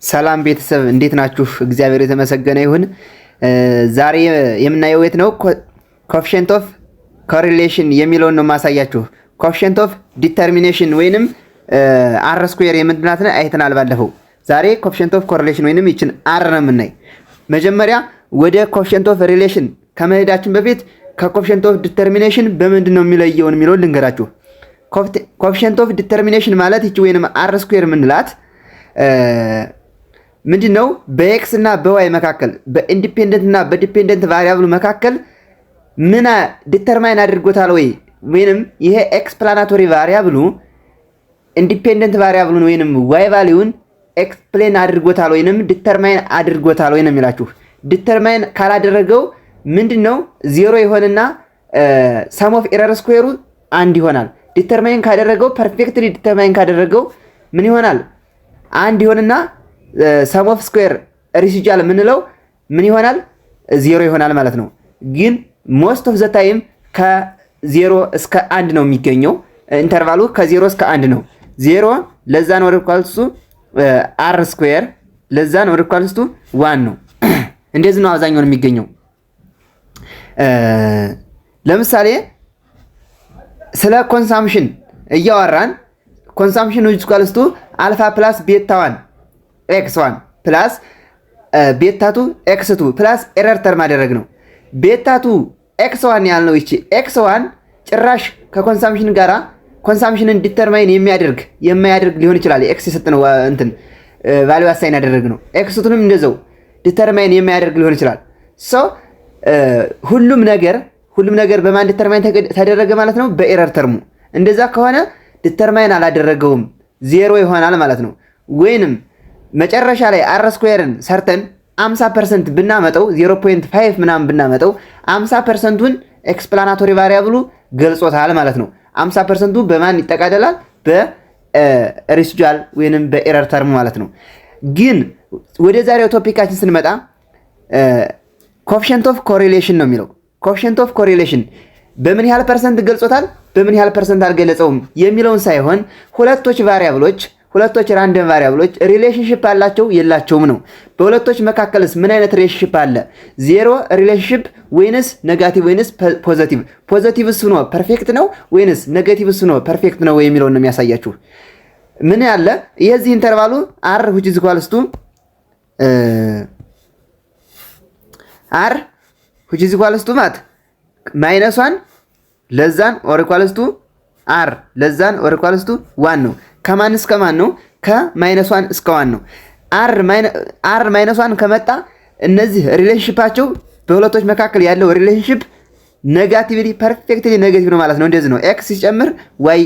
ሰላም ቤተሰብ እንዴት ናችሁ? እግዚአብሔር የተመሰገነ ይሁን። ዛሬ የምናየው የት ነው? ኮኤፊሺየንት ኦፍ ኮሪሌሽን የሚለውን ነው ማሳያችሁ። ኮኤፊሺየንት ኦፍ ዲተርሚኔሽን ወይንም አር ስኩዌር የምንላትን አይተናል ባለፈው። ዛሬ ኮኤፊሺየንት ኦፍ ኮሪሌሽን ወይንም ይችን አር ነው የምናይ። መጀመሪያ ወደ ኮኤፊሺየንት ኦፍ ሪሌሽን ከመሄዳችን በፊት ከኮኤፊሺየንት ኦፍ ዲተርሚኔሽን በምንድን ነው የሚለየውን የሚለውን ልንገራችሁ። ኮኤፊሺየንት ኦፍ ዲተርሚኔሽን ማለት ይቺ ወይንም አር ስኩዌር የምንላት ምንድነው? በኤክስ እና በዋይ መካከል በኢንዲፔንደንት እና በዲፔንደንት ቫሪያብሉ መካከል ምን ዲተርማይን አድርጎታል ወይንም ይሄ ኤክስፕላናቶሪ ቫሪያብሉ ኢንዲፔንደንት ቫሪያብሉን ወይንም ዋይ ቫልዩን ኤክስፕሌን አድርጎታል ወይንም ዲተርማይን አድርጎታል ወይንም የሚላችሁ። ዲተርማይን ካላደረገው ምንድነው? ዜሮ ይሆንና ሰም ኦፍ ኤረር ስኩዌሩ አንድ ይሆናል። ዲተርማይን ካደረገው ፐርፌክትሊ ዲተርማይን ካደረገው ምን ይሆናል? አንድ ይሆንና ሰም ኦፍ ስኩዌር ሪሲጃል የምንለው ምን ይሆናል? ዜሮ ይሆናል ማለት ነው። ግን ሞስት ኦፍ ዘ ታይም ከዜሮ እስከ አንድ ነው የሚገኘው። ኢንተርቫሉ ከዜሮ እስከ አንድ ነው። ዜሮ ለዛ ነው ሪኳልስ ቱ አር ስኩዌር ለዛ ነው ሪኳልስ ቱ ዋን ነው። እንደዚህ ነው አብዛኛው የሚገኘው። ለምሳሌ ስለ ኮንሳምፕሽን እያወራን ኮንሳምፕሽን ሪኳልስ ቱ አልፋ ፕላስ ቤታ 1 ኤክስ 1 ፕላስ ቤታ 2 ኤክስ 2 ፕላስ ኤረር ተርም ማድረግ ነው። ቤታ 2 ኤክስ 1 ያልነው ይቺ ኤክስ 1 ጭራሽ ከኮንሳምፕሽን ጋራ ኮንሳምፕሽንን ዲተርማይን የማያደርግ ሊሆን ይችላል። ኤክስ የሰጠነው እንትን ቫልዩ አሳይን ያደረግ ነው። ኤክስ 2ንም እንደዛው ዲተርማይን የማያደርግ ሊሆን ይችላል። ሶ ሁሉም ነገር በማን ዲተርማይን ተደረገ ማለት ነው? በኤረር ተርሙ። እንደዛ ከሆነ ዲተርማይን አላደረገውም ዜሮ ይሆናል ማለት ነው። ወይንም መጨረሻ ላይ አር ስኩዌርን ሰርተን 50% ብናመጣው 0.5 ምናምን ብናመጣው 50%ን ኤክስፕላናቶሪ ቫሪያብሉ ገልጾታል ማለት ነው። 50%ቱ በማን ይጠቃለላል? በሪሲጁዋል ወይንም በኤረር ተርም ማለት ነው። ግን ወደ ዛሬው ቶፒካችን ስንመጣ ኮኤፊሺየንት ኦፍ ኮሪሌሽን ነው የሚለው። ኮኤፊሺየንት ኦፍ ኮሪሌሽን በምን ያህል ፐርሰንት ገልጾታል፣ በምን ያህል ፐርሰንት አልገለጸውም የሚለውን ሳይሆን ሁለቶች ራንደም ቫሪያብሎች ሪሌሽንሺፕ አላቸው የላቸውም ነው። በሁለቶች መካከልስ ምን አይነት ሪሌሽንሺፕ አለ? ዜሮ ሪሌሽንሺፕ ወይንስ ኔጋቲቭ ወይንስ ፖዚቲቭ? ፖዚቲቭስ ሆኖ ፐርፌክት ነው ወይንስ ኔጋቲቭስ ሆኖ ፐርፌክት ነው የሚለውን ነው የሚያሳያችሁ። ምን ያለ የዚህ ኢንተርቫሉ r which is equals to ማለት -1 ለዛን ኦር ኢኳልስ ቱ r ለዛን ኦር ኢኳልስ ቱ 1 ነው። ከማን እስከ ማን ነው? ከ-1 እስከ 1 ነው። r -1 ከመጣ እነዚህ ሪሌሽንሺፓቸው በሁለቶች መካከል ያለው ሪሌሽንሺፕ ኔጋቲቭሊ ፐርፌክትሊ ኔጋቲቭ ነው ማለት ነው። እንደዚህ ነው። x ሲጨምር y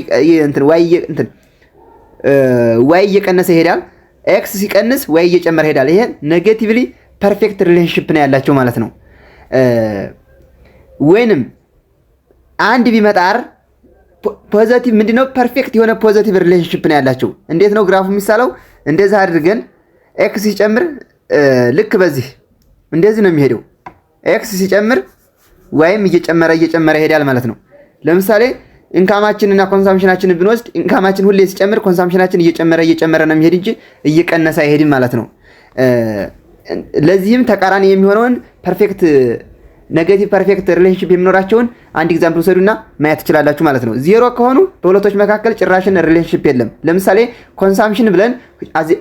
እየቀነሰ ይሄዳል። x ሲቀንስ y እየጨመረ ይሄዳል። ይሄ ኔጋቲቭሊ ፐርፌክት ሪሌሽንሺፕ ነው ያላቸው ማለት ነው። ወይንም አንድ ቢመጣ r ፖዚቲቭ ምንድነው? ፐርፌክት የሆነ ፖዚቲቭ ሪሌሽንሺፕ ነው ያላቸው። እንዴት ነው ግራፉ የሚሳለው? እንደዛ አድርገን x ሲጨምር ልክ በዚህ እንደዚህ ነው የሚሄደው። x ሲጨምር ወይም እየጨመረ ይሄዳል ማለት ነው። ለምሳሌ ኢንካማችንና ኮንሳምፕሽናችንን ብንወስድ ኢንካማችን ሁሌ ሲጨምር ኮንሳምፕሽናችን እየጨመረ ነው የሚሄድ እንጂ እየቀነሰ አይሄድም ማለት ነው። ለዚህም ተቃራኒ የሚሆነውን ኔጌቲቭ ፐርፌክት ሪሌሽንሺፕ የሚኖራቸውን አንድ ኤግዛምፕል ወሰዱና ማየት ትችላላችሁ ማለት ነው። ዜሮ ከሆኑ በሁለቶች መካከል ጭራሽን ሪሌሽንሺፕ የለም። ለምሳሌ ኮንሳምፕሽን ብለን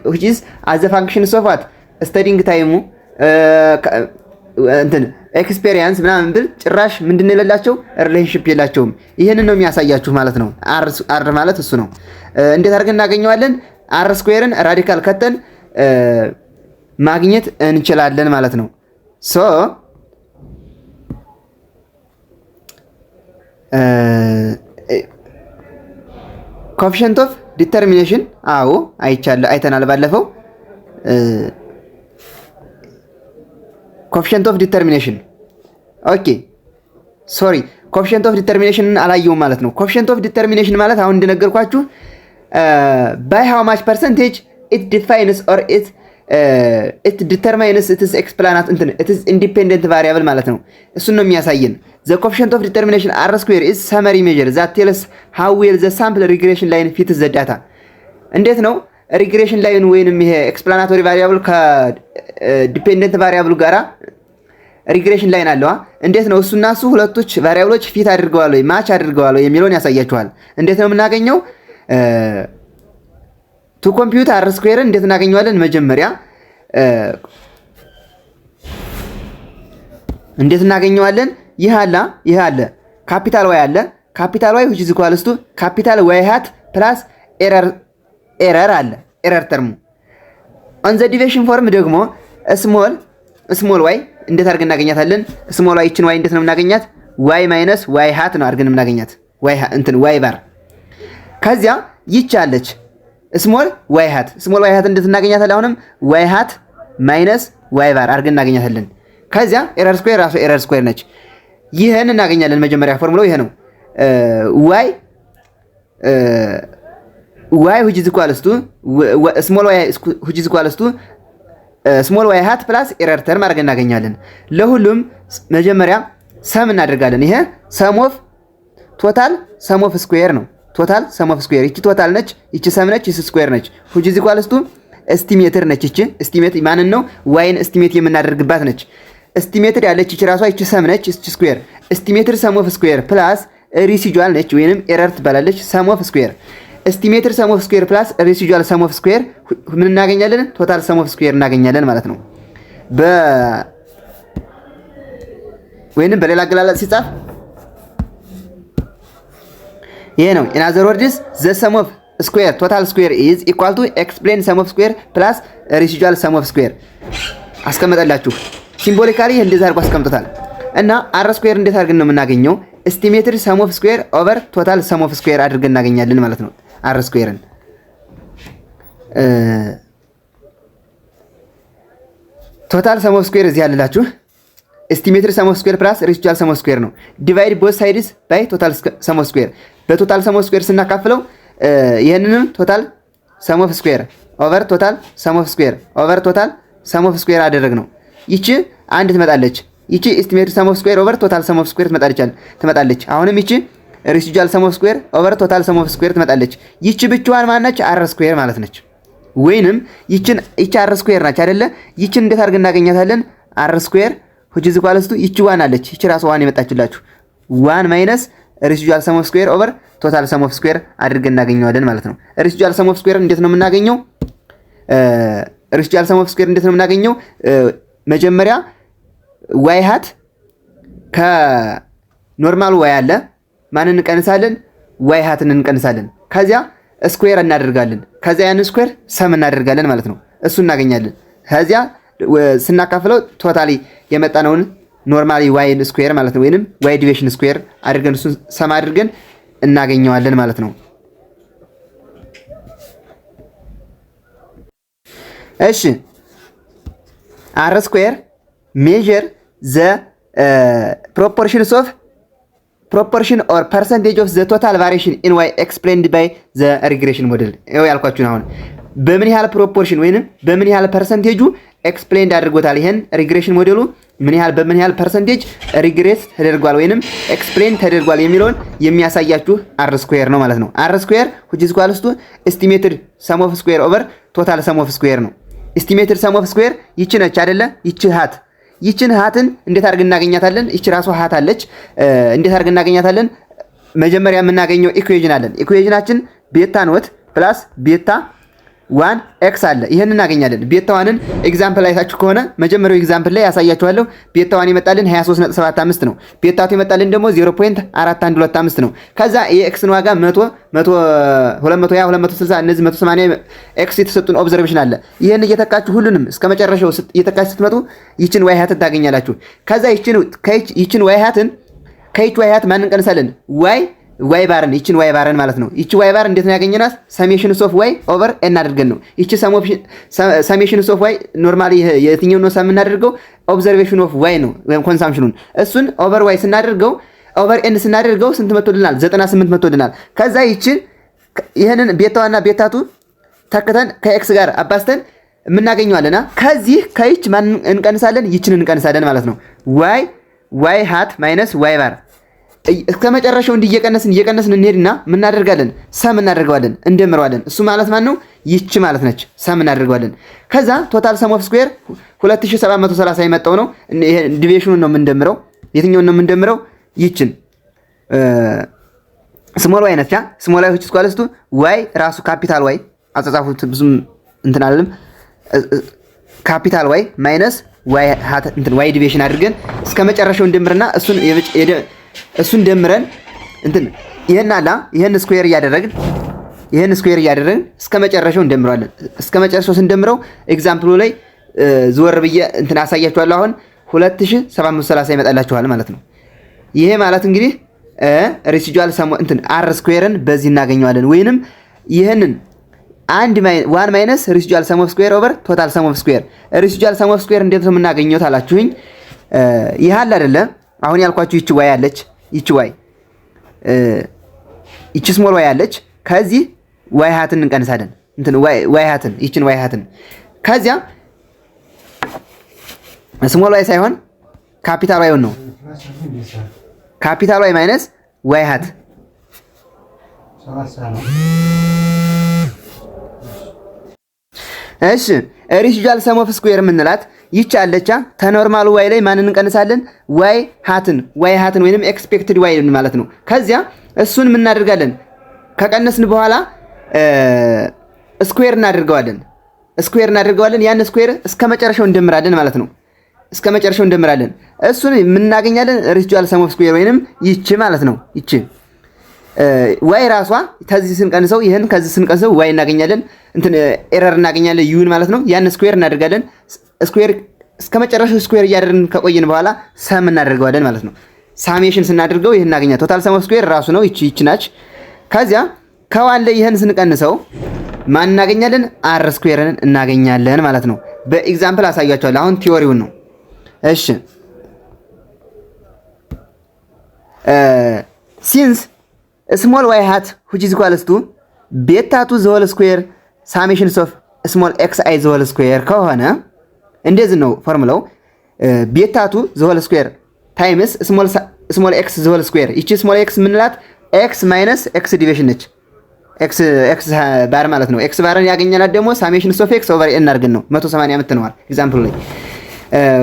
which is as a function of what studying time ኤክስፔሪየንስ ምናምን ብል ጭራሽ ምንድነው የሌላቸው? ሪሌሽንሺፕ የላቸውም። ይሄንን ነው የሚያሳያችሁ ማለት ነው። አር ማለት እሱ ነው። እንዴት አድርገን እናገኘዋለን? አር ስኩዌርን ራዲካል ከተን ማግኘት እንችላለን ማለት ነው። ሶ ኮኤፊሺየንት ኦፍ ዲተርሚኔሽን አይተናል ባለፈው። ኮኤፊሺየንት ኦፍ ዲተርሚኔሽን ኮኤፊሺየንት ኦፍ ዲተርሚኔሽን አላየውም ማለት ነው። ኮኤፊሺየንት ኦፍ ዲተርሚኔሽን ማለት አሁን እንደነገርኳችሁ by how much percentage it defines or it determines it is independent variable ማለት ነው። እሱን ነው የሚያሳየን። the coefficient of determination r square is summary measure that tells how well the sample regression line fits the data። እንዴት ነው ሪግሬሽን ላይን ወይንም ይሄ ኤክስፕላናቶሪ ቫሪያብል ከዲፔንደንት ቫሪያብል ጋራ ሪግሬሽን ላይን አለዋ። እንዴት ነው እሱና እሱ ሁለቶች ቫሪያብሎች ፊት አድርገዋል ወይ ማች አድርገዋል ወይ የሚለውን ያሳያችኋል። እንዴት ነው የምናገኘው? ቱ ኮምፒውት አር ስኩዌርን እንዴት እናገኘዋለን? መጀመሪያ እንዴት እናገኘዋለን? ይህ አለ ካፒታል ዋይ አለ ካፒታል ዋይ which is equals to ካፒታል ዋይ ሃት ፕላስ ኤረር አለ ኤረር ተርሙ ኦን ዘ ዲቪዥን ፎርም ደግሞ ስሞል ዋይ እንዴት አድርገን እናገኛታለን? ስሞል ዋይ እቺን ዋይ እንዴት ነው የምናገኛት? ዋይ ማይነስ ዋይ ሃት ነው አድርገን የምናገኛት ዋይ ባር። ከዚያ ይቻለች ስሞል ዋይ ሃት እንዴት እናገኛታለን? አሁንም ዋይ ሃት ማይነስ ዋይ ባር አድርገን እናገኛታለን። ከዚያ ኤረር ስኩዌር ራሱ ኤረር ስኩዌር ነች። ይሄን እናገኛለን። መጀመሪያ ፎርሙላው ይሄ ነው። ዋይ which is equals to small y which is equals to small y hat plus error term አድርገን እናገኛለን። ለሁሉም መጀመሪያ ሰም እናደርጋለን። ይሄ ሰም ኦፍ ቶታል ሰም ኦፍ ስኩዌር ነው። ቶታል ሰም ኦፍ ስኩዌር እቺ ቶታል ነች፣ እቺ ሰም ነች፣ እቺ ስኩዌር ነች። which is equals to ኤስቲሜትር ነች። እቺ ኤስቲሜት ማንን ነው? ዋይን ኤስቲሜት የምናደርግባት ነች። ኤስቲሜትድ ያለች እቺ ራሷ እቺ ሰም ነች፣ እቺ ስኩዌር ኤስቲሜትድ ሰም ኦፍ ስኩዌር ፕላስ ሪሲጁዋል ነች ወይንም ኤረር ትባላለች። ሰም ኦፍ ስኩዌር ኤስቲሜትድ ሰም ኦፍ ስኩዌር ፕላስ ሬሲጁዋል ሰም ኦፍ ስኩዌር ምን እናገኛለን? ቶታል ሰም ኦፍ ስኩዌር እናገኛለን ማለት ነው። ወይንም በሌላ አገላለጽ ሲጻፍ ይሄ ነው። ኢን አዘር ወርድስ ዘ ሰም ኦፍ ስኩዌር ቶታል ስኩዌር ኢዝ ኢኳል ቱ ኤክስፕሌን ሰም ኦፍ ስኩዌር ፕላስ ሬሲጁዋል ሰም ኦፍ ስኩዌር አስቀመጠላችሁ። ሲምቦሊካሊ እንደዛ አድርጎ አስቀምጦታል። እና አር ስኩዌር እንዴት አድርገን ነው የምናገኘው? ኤስቲሜትድ ሰም ኦፍ ስኩዌር ኦቨር ቶታል ሰም ኦፍ ስኩዌር አድርገን እናገኛለን ማለት ነው። አር ስኩዌርን ቶታል ሰም ኦፍ ስኩዌር እዚህ ያለላችሁ ኤስቲሜትድ ሰም ኦፍ ስኩዌር ፕላስ ሬሲጁዋል ሰም ኦፍ ስኩዌር ነው። ዲቫይድ ቦዝ ሳይድስ ባይ ቶታል ሰም ኦፍ ስኩዌር በቶታል ሰም ኦፍ ስኩዌር ስናካፍለው ይሄንንም ቶታል ሰም ኦፍ ስኩዌር ኦቨር ቶታል ሰም ኦፍ ስኩዌር ኦቨር ቶታል ሰም ኦፍ ስኩዌር አደረግነው። ይቺ አንድ ትመጣለች። ይቺ ኤስቲሜትድ ሰም ኦፍ ስኩዌር ኦቨር ቶታል ሰም ኦፍ ስኩዌር ትመጣለች። አሁንም ይቺ ሬሲጁዋል ሰም ኦፍ ስኩዌር ኦቨር ቶታል ሰም ኦፍ ስኩዌር ትመጣለች። ይቺ ብቻዋን ማነች? አር ስኩዌር ማለት ነች። ወይንም ይቺ አር ስኩዌር ናች አይደለ? ይቺን እንዴት አድርገን እናገኛታለን? አር ስኩዌር which is equals to ይቺ ዋን አለች። ይቺ ራሷ ዋን የመጣችላችሁ ዋን ማይነስ ሬሲጁዋል ሰም ኦፍ ስኩዌር ኦቨር ቶታል ሰም ኦፍ ስኩዌር አድርገን እናገኘዋለን ማለት ነው። ሬሲጁዋል ሰም ኦፍ ስኩዌር እንዴት ነው የምናገኘው? ሬሲጁዋል ሰም ኦፍ ስኩዌር እንዴት ነው የምናገኘው? መጀመሪያ ዋይ ሃት ከኖርማል ዋይ አለ ማንን እንቀንሳለን? ዋይ ሃትን እንቀንሳለን። ከዚያ ስኩዌር እናደርጋለን። ከዚያ ያን ስኩዌር ሰም እናደርጋለን ማለት ነው። እሱ እናገኛለን። ከዚያ ስናካፍለው ቶታሊ የመጣነውን ኖርማሊ ዋይ ስኩዌር ማለት ነው ወይንም ዋይ ዲቪዥን ስኩዌር አድርገን እሱን ሰም አድርገን እናገኘዋለን ማለት ነው። እሺ አር ስኩዌር ሜዥር ዘ proportion or percentage of the total variation in y explained by the regression model ይኸው ያልኳችሁ አሁን በምን ያህል ፕሮፖርሽን ወይንም በምን ያህል ፐርሰንቴጁ ኤክስፕሌንድ አድርጎታል። ይሄን ሪግሬሽን ሞዴሉ በምን ያህል ፐርሰንቴጅ ሪግሬስ ተደርጓል ወይንም ኤክስፕሌን ተደርጓል የሚለውን የሚያሳያችሁ አር ስኩዌር ነው ማለት ነው። አር ስኩዌር which is equals to estimated sum of square over total sum of square ነው። estimated sum of square ይቺ ነች አይደለ? ይቺን ሃትን እንዴት አድርገን እናገኛታለን? ይቺ ራሷ ሃት አለች። እንዴት አድርገን እናገኛታለን? መጀመሪያ የምናገኘው ኢኩዌሽን አለን። ኢኩዌሽናችን ቤታ ኖት ፕላስ ቤታ ዋን ኤክስ አለ። ይሄን እናገኛለን። ቤታ ዋንን ኤግዛምፕል አይታችሁ ከሆነ መጀመሪያው ኤግዛምፕል ላይ ያሳያችኋለሁ። ቤታ ዋን የመጣልን 23.75 ነው። ቤታቱ የመጣልን ደግሞ 0.4125 ነው። ከዛ የኤክስን ዋጋ 100 220 260 እነዚህ 180 ኤክስ የተሰጡን ኦብዘርቬሽን አለ። ይሄን እየተካችሁ ሁሉንም እስከ መጨረሻው እየተካችሁ ስትመጡ ይችን ዋይ ሃትን ታገኛላችሁ። ከዛ ይችን ዋይ ሃትን ከይች ዋይ ሃት ማን እንቀንሳለን? ዋይ ባርን ይችን ዋይ ባርን ማለት ነው። ይቺ ዋይ ባር እንዴት ነው ያገኘናት? ሰሜሽን ኦፍ ዋይ ኦቨር ኤን አድርገን ነው። ይቺ ሰሜሽን ኦፍ ዋይ ኖርማሊ የትኛው ነው የምናደርገው? ኦብዘርቬሽን ኦፍ ዋይ ነው ወይም ኮንሳምፕሽኑን እሱን ኦቨር ዋይ ስናደርገው ኦቨር ኤን ስናደርገው ስንት መጥቶልናል? 98 መጥቶልናል። ከዛ ይሄንን ቤታዋና ቤታቱ ተከተን ከኤክስ ጋር አባስተን የምናገኘዋለና ከይች ማን እንቀንሳለን? ይችን እንቀንሳለን ማለት ነው። ዋይ ሃት ማይነስ ዋይ ባር እስከ መጨረሻው እየቀነስን እንሄድና ምን እናደርጋለን? ሰም እናደርገዋለን፣ እንደምረዋለን። እሱ ማለት ማን ነው? ይቺ ማለት ነች። ሰም እናደርገዋለን። ከዛ ቶታል ሰም ኦፍ ስኩዌር 2730 የመጣው ነው። ይሄ ዲቪዥኑን ነው የምንደምረው። የትኛውን ነው የምንደምረው? ይችን ስሞል ዋይ ነች። ስሞል ዋይ ስኳልስቱ ዋይ ራሱ ካፒታል ዋይ አጻጻፉት ብዙም እንትን አይደለም። ካፒታል ዋይ ማይነስ ዋይ ሃት እንትን ዋይ ዲቪዥን አድርገን እስከ መጨረሻው እንደምርና እሱን ደምረን እንትን ይሄን ስኩዌር እያደረግን እስከ መጨረሻው እንደምረዋለን። እስከ መጨረሻው ስንደምረው ኤግዛምፕሉ ላይ ዝወር ብዬ እንትን አሳያችኋለሁ። አሁን 2730 ይመጣላችኋል ማለት ነው። ይሄ ማለት እንግዲህ ሬሲጁዋል ሰም እንትን አር ስኩዌርን በዚህ እናገኘዋለን። ወይንም ይሄንን 1 ማይነስ ሬሲጁዋል ሰም ኦፍ ስኩዌር ኦቨር ቶታል ሰም ኦፍ ስኩዌር። ሬሲጁዋል ሰም ኦፍ ስኩዌር እንዴት ነው የምናገኘው ታላችሁኝ? ይሄ አለ አይደለ? አሁን ያልኳችሁ ይቺ ዋይ አለች። ይቺ ስሞል ዋይ አለች። ከዚህ ዋይ ሃትን እንቀንሳለን። እንትን ዋይ ሃትን ይቺን ዋይ ሃትን ከዚያ ስሞል ዋይ ሳይሆን ካፒታል ዋይ ነው። ካፒታል ዋይ ማይነስ ዋይ ሃት እሺ። ሬሲጁዋል ሰም ኦፍ ስኩዌር የምንላት ይቺ አለቻ። ተኖርማሉ ዋይ ላይ ማንን እንቀንሳለን? ዋይ ሃትን ወይንም ኤክስፔክትድ ዋይ ማለት ነው። ከዚያ እሱን ምን እናደርጋለን? ከቀነስን በኋላ ስኩዌር እናደርገዋለን። ያን ስኩዌር እስከ መጨረሻው እንደምራለን ማለት ነው። እስከ መጨረሻው እንደምራለን። እሱን ምን እናገኛለን? ሬሲጁዋል ሰም ኦፍ ስኩዌር ወይንም ይቺ ማለት ነው። ይቺ ዋይ ራሷ ከዚህ ስንቀንሰው ይሄን ከዚህ ስንቀንሰው ዋይ እናገኛለን። እንትን ኤረር እናገኛለን ዩን ማለት ነው። ያን ስኩዌር እናደርጋለን። ስኩዌር እስከ መጨረሻው ስኩዌር እያደረግን ከቆየን በኋላ ሰም እናደርገዋለን ማለት ነው። ሳሜሽን ስናደርገው ይሄን እናገኛለን። ቶታል ሰም ኦፍ ስኩዌር ራሱ ነው። ይቺ ናች። ከዚያ ከዋን ላይ ይሄን ስንቀንሰው ማን እናገኛለን? አር ስኩዌርን እናገኛለን ማለት ነው። በኤግዛምፕል አሳያችኋለሁ። አሁን ቲዮሪውን ነው። እሺ ሲንስ ስሞል ዋይ ሃት which is equals to ቤታ ቱ ዘ ሆል ስኩዌር ሳሜሽንስ ኦፍ ስሞል ኤክስ አይ ዘ ሆል ስኩዌር ከሆነ እንደዚህ ነው ፎርሙላው። ቤታ ቱ ዘ ሆል ስኩዌር ታይምስ ስሞል ኤክስ ዘ ሆል ስኩዌር። ይቺ ስሞል ኤክስ ምንላት ኤክስ ማይነስ ኤክስ ዲቪዥን ነች። ኤክስ ባር ማለት ነው። ኤክስ ባርን ያገኘናት ደግሞ ሳሜሽንስ ኦፍ ኤክስ ኦቨር ኤን አድርገን ነው 180 የምትነዋል ኤግዛምፕሉ ላይ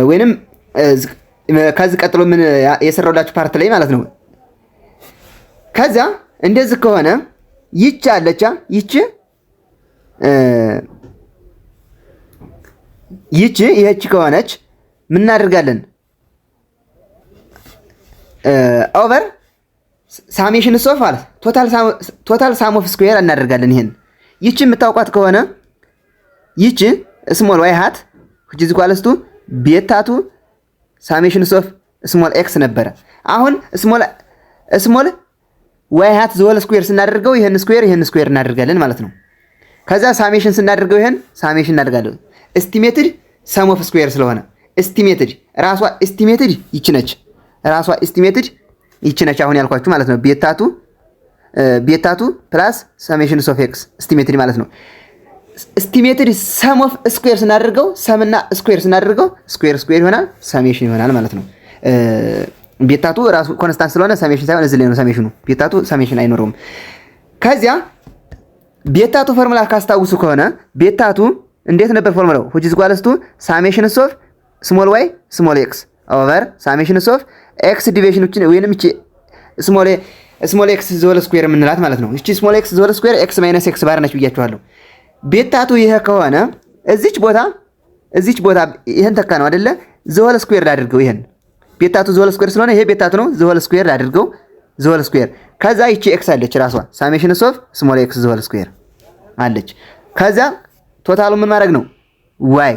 ወይንም ከዚህ ቀጥሎ ምን የሰራውላችሁ ፓርት ላይ ማለት ነው። ከዛ እንደዚህ ከሆነ ይቺ አለቻ ይቺ ከሆነች ምን እናደርጋለን? ኦቨር ሳሜሽን ኦፍ ማለት ቶታል ሳም ኦፍ ስኩዌር እናደርጋለን። ይሄን ይቺ የምታውቋት ከሆነ ይቺ ስሞል ዋይ ሃት which is equals to ቤታቱ ሳሜሽን ኦፍ ስሞል ኤክስ ነበረ። አሁን ስሞል ዋይ ሃት ዘ ሆል ስኩዌር ስናደርገው ይሄን ስኩዌር እናደርጋለን ማለት ነው። ከዛ ሳሜሽን ስናደርገው ይሄን ሳሜሽን እናደርጋለን። ኤስቲሜትድ ሰም ኦፍ ስኩዌር ስለሆነ ራሷ ኤስቲሜትድ ይቺ ነች። አሁን ያልኳችሁ ማለት ነው። ቤታቱ ፕላስ ሳሜሽን ኦፍ ኤክስ ኤስቲሜትድ ማለት ነው። ኤስቲሜትድ ሰም ኦፍ ስኩዌር ስናደርገው ሰምና ስኩዌር ስናደርገው ስኩዌር ይሆናል፣ ሳሜሽን ይሆናል ማለት ነው። ቤታቱ ራሱ ኮንስታንት ስለሆነ ሳሜሽን ሳይሆን እዚህ ላይ ነው ሳሜሽኑ። ቤታቱ ሳሜሽን አይኖረውም። ከዚያ ቤታቱ ፎርሙላ ካስታውሱ ከሆነ ቤታቱ እንዴት ነበር ፎርሙላው? which is equals to ሳሜሽን ኦፍ ስሞል ዋይ ስሞል ኤክስ ኦቨር ሳሜሽን ኦፍ ኤክስ ዲቪዥኖችን ወይንም እቺ ስሞል ኤክስ ዘ ሆል ስኩዌር የምንላት ማለት ነው። እቺ ስሞል ኤክስ ዘ ሆል ስኩዌር ኤክስ ማይነስ ኤክስ ባር ነች ብያችኋለሁ። ቤታቱ ይሄ ከሆነ እዚች ቦታ ይሄን ተካ ነው አይደለ? ዘ ሆል ስኩዌር አድርገው ይሄን ቤታቱ ዘ ሆል ስኩዌር ስለሆነ ይሄ ቤታቱ ነው። ዘ ሆል ስኩዌር አድርገው ዘ ሆል ስኩዌር። ከዛ ይቺ ኤክስ አለች ራሷ ሳሜሽን ኦፍ ስሞል ኤክስ ዘ ሆል ስኩዌር አለች። ከዛ ቶታሉ ምን ማድረግ ነው? ዋይ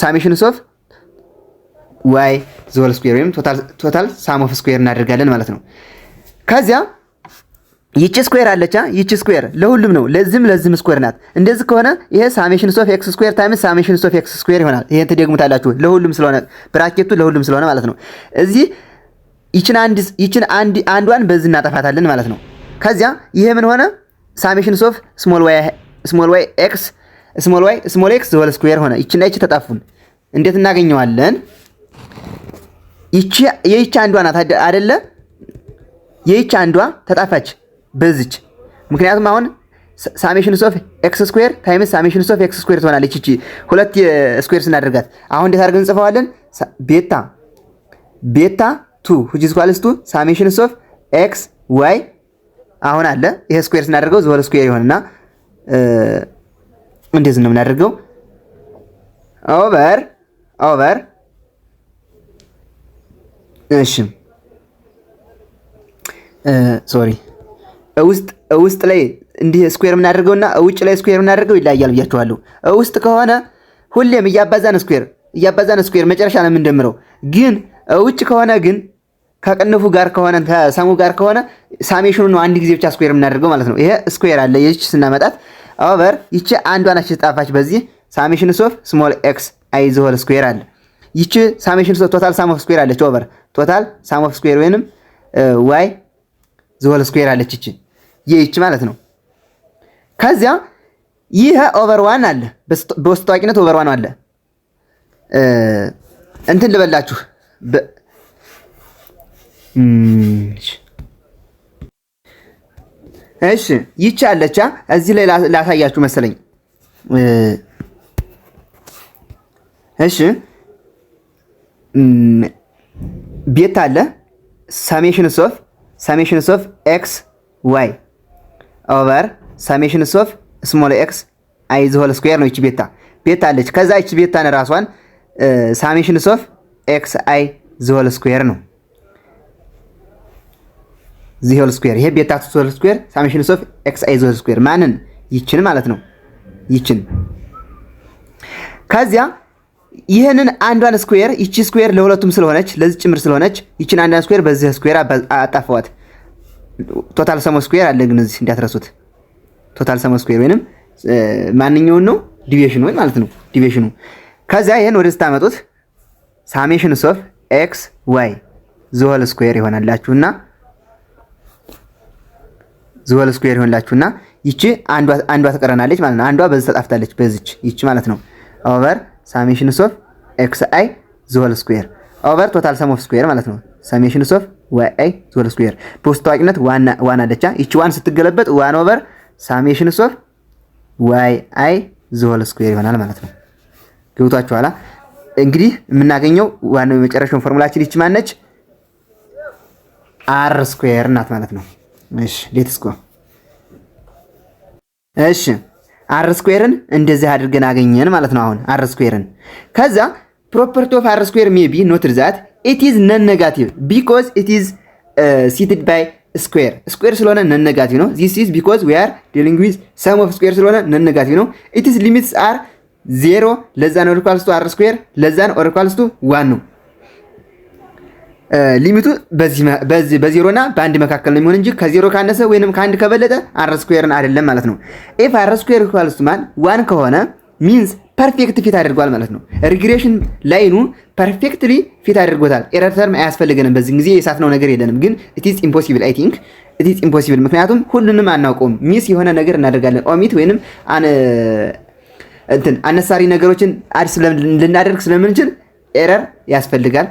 ሳሜሽን ኦፍ ዋይ ዘ ሆል ስኩዌር ወይም ቶታል ሳም ኦፍ ስኩዌር እናደርጋለን ማለት ነው። ከዚያ ይቺ ስኩዌር አለቻ። ይቺ ስኩዌር ለሁሉም ነው፣ ለዚህም ስኩዌር ናት። እንደዚህ ከሆነ ይሄ ሳሜሽን ኦፍ ኤክስ ስኩዌር ታይምስ ሳሜሽን ኦፍ ኤክስ ስኩዌር ይሆናል። ይሄን ትደግሙታላችሁ ለሁሉም ስለሆነ ብራኬቱ ለሁሉም ስለሆነ ማለት ነው። እዚህ ይችን አንዷን በዚህ እናጠፋታለን ማለት ነው። ከዚያ ይሄ ምን ሆነ? ሳሜሽን ኦፍ ስሞል ኤክስ ዘ ሆል ስኩዌር ሆነ። ይችና ይች ተጣፉን። እንዴት እናገኘዋለን? ይቺ አንዷ ናት አይደለ? ይቺ አንዷ ተጣፋች በዚች። ምክንያቱም አሁን ሳሜሽን ኦፍ ኤክስ ስኩዌር ታይምስ ሳሜሽን ኦፍ ኤክስ ስኩዌር ትሆናለች። ይቺ ሁለት ስኩዌር ስናደርጋት አሁን እንዴት አድርገን እንጽፈዋለን? ቤታ 2 which is equals to ሳሜሽን ኦፍ ኤክስ ዋይ አሁን አለ ይሄ ስኩዌር ስናደርገው ዘሆል ስኩዌር ይሆንና እንደዚህ ነው የምናደርገው ኦቨር እሺ ሶሪ ውስጥ ላይ እንዲህ ስኩዌር የምናደርገውና ውጭ ላይ ስኩዌር የምናደርገው ይለያያል ብያችኋለሁ። ውስጥ ከሆነ ሁሌም እያባዛን ስኩዌር መጨረሻ ነው የምንደምረው። ግን ውጭ ከሆነ ግን ከቅንፉ ጋር ከሆነ ከሰሙ ጋር ከሆነ ሳሜሽኑ ነው አንድ ጊዜ ብቻ ስኩዌር የምናደርገው ማለት ነው። ይሄ ስኩዌር አለ ይቺ ስናመጣት ኦቨር ይቺ አንዷ ናች ተጣፋች በዚህ ሳሜሽን ኦፍ ስሞል ኤክስ አይ ዘ ሆል ስኩዌር አለ። ይቺ ሳሜሽን ኦፍ ቶታል ሳም ኦፍ ስኩዌር አለች ኦቨር ቶታል ሳም ኦፍ ስኩዌር ወይንም ዋይ ዘ ሆል ስኩዌር አለች ይቺ ማለት ነው። ከዚያ ይሄ ኦቨር ዋን አለ በውስጥ ታዋቂነት ኦቨር ዋን አለ። እንትን ልበላችሁ እሺ ይቺ አለቻ እዚህ ላይ ላሳያችሁ መሰለኝ። እሺ ቤት አለ ሳሜሽን ኦፍ ኤክስ ዋይ ኦቨር ሳሜሽን ኦፍ ስሞል ኤክስ አይ ዘ ሆል ስኩዌር ነው። ይቺ ቤታ አለች። ከዛ ይቺ ቤታን ራሷን ሳሜሽን ኦፍ ኤክስ አይ ዘ ሆል ስኩዌር ነው ዘ ሆል ስኩዌር። ይሄ ቤታ ዘ ሆል ስኩዌር ሳሜሽን ኦፍ ኤክስ አይ ዘ ሆል ስኩዌር ማንን ይችን ማለት ነው ይችን። ከዚያ ይሄንን አንዷን ስኩዌር ይቺ ስኩዌር ለሁለቱም ስለሆነች ለዚህ ጭምር ስለሆነች ይችን አንዷን ስኩዌር በዚህ ስኩዌር አጣፋዋት። ቶታል ሰም ስኩዌር አለ ግን እዚህ እንዳትረሱት። ቶታል ሰም ስኩዌር ወይንም ማንኛውን ነው ዲቪዬሽኑ ወይ ማለት ነው ዲቪዬሽኑ። ከዚያ ይሄን ወደ ስታመጡት ሳሜሽን ኦፍ ኤክስ ዋይ ዘ ሆል ስኩዌር ይሆናላችሁና ዘ ሆል ስኩዌር ይሆናላችሁና ይቺ አንዷ ትቀረናለች ማለት ነው። አንዷ በዚህ ተጣፍታለች በዚች ይቺ ማለት ነው ኦቨር ሳሜሽን ኦፍ ኤክስ አይ ዘ ሆል ስኩዌር ኦቨር ቶታል ሰም ኦፍ ስኩዌር ማለት ነው ሳሜሽን ኦፍ ዋይ አይ ዘ ሆል ስኩዌር። በውስጥ ታዋቂነት ዋን አለቻ ይቺ ዋን ስትገለበጥ ዋን ኦቨር ሳሜሽን ኦፍ ዋይ አይ ዘ ሆል ስኩዌር ይሆናል ማለት ነው። ገብቷችኋል? እንግዲህ የምናገኘው ዋናው የመጨረሻው ፎርሙላችን ይቺ ማነች? አር ስኩዌር ናት ማለት ነው። እሺ ሌትስ ጎ። እሺ አር ስኩዌርን እንደዚህ አድርገን አገኘን ማለት ነው። አሁን አር ስኩዌርን ከዛ ፕሮፐርቲ ኦፍ አር ስኩዌር ሜይ ቢ ኖት ዛት ኢት ኢዝ ነን ኔጋቲቭ ቢኮዝ ኢት ኢዝ ሲትድ ባይ ስኩዌር ስለሆነ ነን ኔጋቲቭ ነው። ዚስ ኢዝ ቢኮዝ ዊ አር ዲሊንግ ዊዝ ሰም ኦፍ ስኩዌር ስለሆነ ነን ኔጋቲቭ ነው። ኢት ኢዝ ሊሚትስ አር 0 ለዛን ኦር ኢኳልስ ቱ አር ስኩዌር ለዛን ኦር ኢኳልስ ቱ 1 ነው። ሊሚቱ በ0 እና በ1 መካከል ነው የሚሆን እንጂ ከ0 ካነሰ ወይንም ከ1 ከበለጠ አር ስኩዌርን አይደለም ማለት ነው። ኢፍ አር ስኩዌር ኢኳልስ ቱ 1 ከሆነ ሚንስ ፐርፌክት ፊት አድርጓል ማለት ነው። ሪግሬሽን ላይኑ ፐርፌክትሊ ፊት አድርጎታል። ኤረር ተርም አያስፈልገንም። በዚህ ጊዜ የሳትነው ነገር የለንም። ግን ኢት ኢዝ ኢምፖሲብል አይ ቲንክ ኢት ኢዝ ኢምፖሲብል። ምክንያቱም ሁሉንም አናውቀውም። ሚስ የሆነ ነገር እናደርጋለን። ኦሚት ወይንም አነሳሪ ነገሮችን አዲስ ልናደርግ ስለምንችል ኤረር ያስፈልጋል።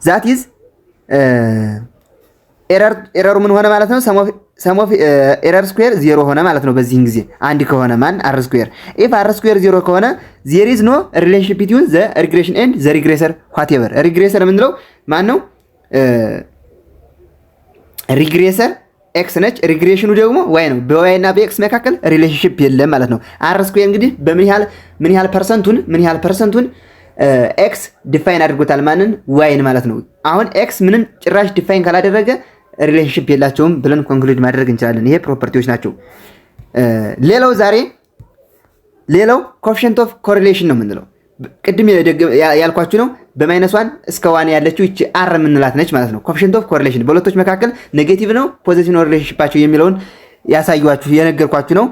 ዛት ኢዝ ኤረሩ ምን ሆነ ማለት ነው? ሰም ኦፍ ኤረር ስኩዌር 0 ሆነ ማለት ነው። በዚህን ጊዜ አንድ ከሆነ ማን አር ስኩዌር ኢፍ አር ስኩዌር 0 ከሆነ ዜር ኢዝ ኖ ሪሌሽንሺፕ ቢትዊን ዘ ሪግሬሽን ኤንድ ዘ ሪግሬሰር ዋትኤቨር። ሪግሬሰር የምንለው ማን ነው? ሪግሬሰር ኤክስ ነች። ሪግሬሽኑ ደግሞ ዋይ ነው። በዋይ እና በኤክስ መካከል ሪሌሽንሺፕ የለም ማለት ነው። አር ስኩዌር እንግዲህ ምን ያህል ፐርሰንቱን ኤክስ ዲፋይን አድርጎታል ማንን? ዋይን ማለት ነው። አሁን ኤክስ ምንም ጭራሽ ዲፋይን ካላደረገ ሪሌሽንሺፕ የላቸውም ብለን ኮንክሉድ ማድረግ እንችላለን። ይሄ ፕሮፐርቲዎች ናቸው። ሌላው ኮኤፊሺየንት ኦፍ ኮሪሌሽን ነው የምንለው። ቅድም ያልኳችሁ ነው። በማይነስ1 እስከ 1 ያለችው እቺ አር የምንላት ነች ማለት ነው። ኮኤፊሺየንት ኦፍ ኮሪሌሽን በሁለቶች መካከል ኔጌቲቭ ነው ፖዚቲቭ ነው ሪሌሽንሺፓቸው የሚለውን ያሳዩዋችሁ የነገርኳችሁ ነው።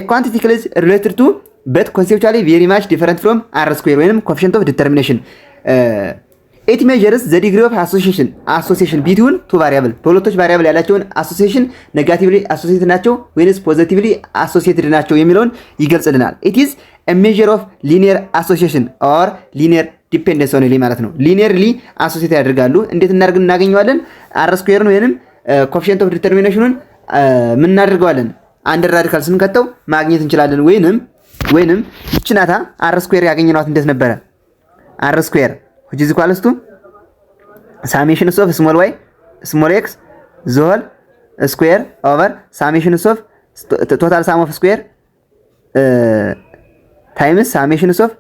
ኳንቲቲ ክሊዝ ሪሌትድ ቱ በት ኮንሴፕቹዋሊ ቬሪ ማች ዲፈረንት ፍሮም አር ስኩዌር ወይንም ኮኤፊሺየንት ኦፍ ዲተርሚኔሽን ኢት ሜዠርስ ዘ ዲግሪ ኦፍ አሶሲዬሽን ቢትዊን ቱ ቫሪያብል በሁለቶች ቫሪያብል ያላቸውን አሶሲዬሽን ኔጋቲቭሊ አሶሲዬትድ ናቸው ወይስ ፖዚቲቭሊ አሶሲዬትድ ናቸው የሚለውን ይገልጽልናል። ኢት ኢዝ a measure of linear association or linear ዲፔንደንስ ኦንሊ ማለት ነው። ሊኒየርሊ አሶሲየት ያደርጋሉ። እንዴት እናገኘዋለን? አር ስኩዌርን ወይንም ኮኤፊሺየንት ኦፍ ዲተርሚኔሽኑን ምን እናደርገዋለን? አንደር ራዲካል ስንከተው ማግኘት እንችላለን። ወይንም ይችናታ አር ስኩዌር ያገኘናት እንዴት ነበረ? አር ስኩዌር which is equals to summation of small y small x the whole square over summation of total sum of square times summation of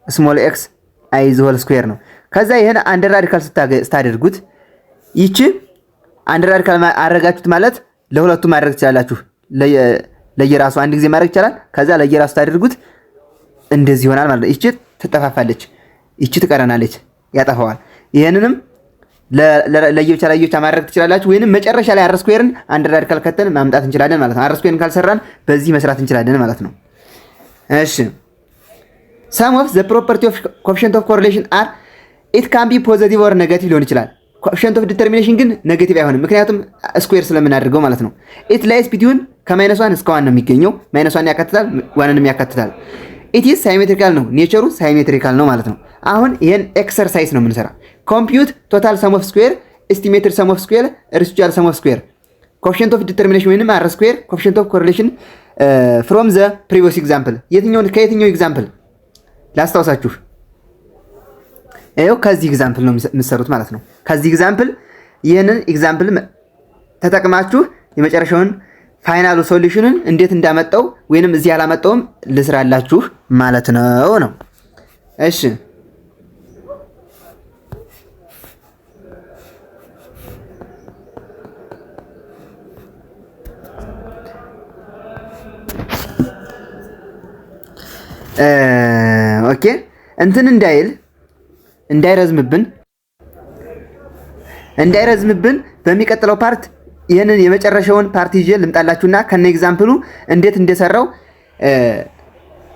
small x i the whole square ነው። ከዛ ይሄን አንደር ራዲካል ስታደርጉት ይቺ አንደር ራዲካል አረጋችሁት ማለት ለሁለቱም ማድረግ ትችላላችሁ። ለየራሱ አንድ ጊዜ ማድረግ ይቻላል። ከዛ ለየራሱ ታደርጉት እንደዚህ ይሆናል ማለት ነው። ይቺ ትጠፋፋለች፣ ይቺ ትቀረናለች፣ ያጠፋዋል። ይሄንንም ለየብቻ ማድረግ ትችላላችሁ። ወይንም መጨረሻ ላይ አር ስኩዌርን አንደር ራዲካል ከተን ማምጣት እንችላለን ማለት ነው። አር ስኩዌርን ካልሰራን በዚህ መስራት እንችላለን ማለት ነው። እሺ some of the property of coefficient of correlation are it can be positive or negative ሊሆን ይችላል። coefficient of determination ግን ኔጌቲቭ አይሆንም፣ ምክንያቱም ስኩዌር ስለምናደርገው ማለት ነው። it lies between ከ-1 እስከ 1 ነው የሚገኘው። -1 ያካትታል፣ 1ንም ያካትታል። it is symmetrical ነው፣ ኔቸሩ ሳይሜትሪካል ነው ማለት ነው። አሁን ይሄን ኤክሰርሳይዝ ነው የምንሰራ። compute total sum of square estimated sum of square residual sum of square coefficient of determination ወይንም r square coefficient of correlation from the previous example ከየትኛው ኤግዛምፕል ላስታውሳችሁ? ይሄው ከዚህ ኤግዛምፕል ነው የምትሰሩት ማለት ነው። ከዚህ ኤግዛምፕል ይሄንን ኤግዛምፕል ተጠቅማችሁ የመጨረሻውን ፋይናሉ ሶሉሽንን እንዴት እንዳመጣው ወይንም እዚህ ያላመጣውም ልስራላችሁ ማለት ነው። እሺ ኦኬ እንትን እንዳይረዝምብን በሚቀጥለው ፓርት ይሄንን የመጨረሻውን ፓርት ይዤ ልምጣላችሁና ከነ ኤግዛምፕሉ እንዴት እንደሰራው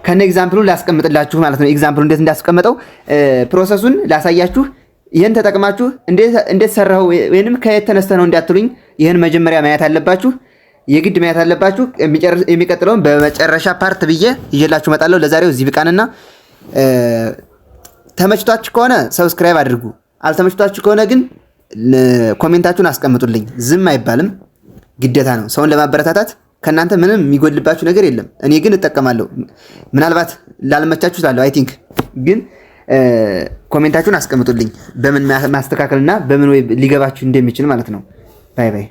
ከነ ኤግዛምፕሉ ላስቀምጥላችሁ ማለት ነው። ኤግዛምፕሉ እንዴት እንዳስቀምጠው ፕሮሰሱን ላሳያችሁ። ይሄን ተጠቅማችሁ እንዴት ሰራው ወይንም ከየት ተነስተ ነው እንዳትሉኝ፣ ይሄን መጀመሪያ ማየት አለባችሁ፣ የግድ ማየት አለባችሁ። የሚቀጥለውን በመጨረሻ ፓርት ብዬ ይዤላችሁ እመጣለሁ። ለዛሬው እዚህ ብቃንና ተመችቷችሁ ከሆነ ሰብስክራይብ አድርጉ። አልተመችቷችሁ ከሆነ ግን ኮሜንታችሁን አስቀምጡልኝ። ዝም አይባልም፣ ግዴታ ነው። ሰውን ለማበረታታት ከናንተ ምንም የሚጎልባችሁ ነገር የለም። እኔ ግን እጠቀማለሁ። ምናልባት ላልመቻችሁ ታለው አይ ቲንክ ግን ኮሜንታችሁን አስቀምጡልኝ በምን ማስተካከልና በምን ወይ ሊገባችሁ እንደሚችል ማለት ነው። ባይ ባይ።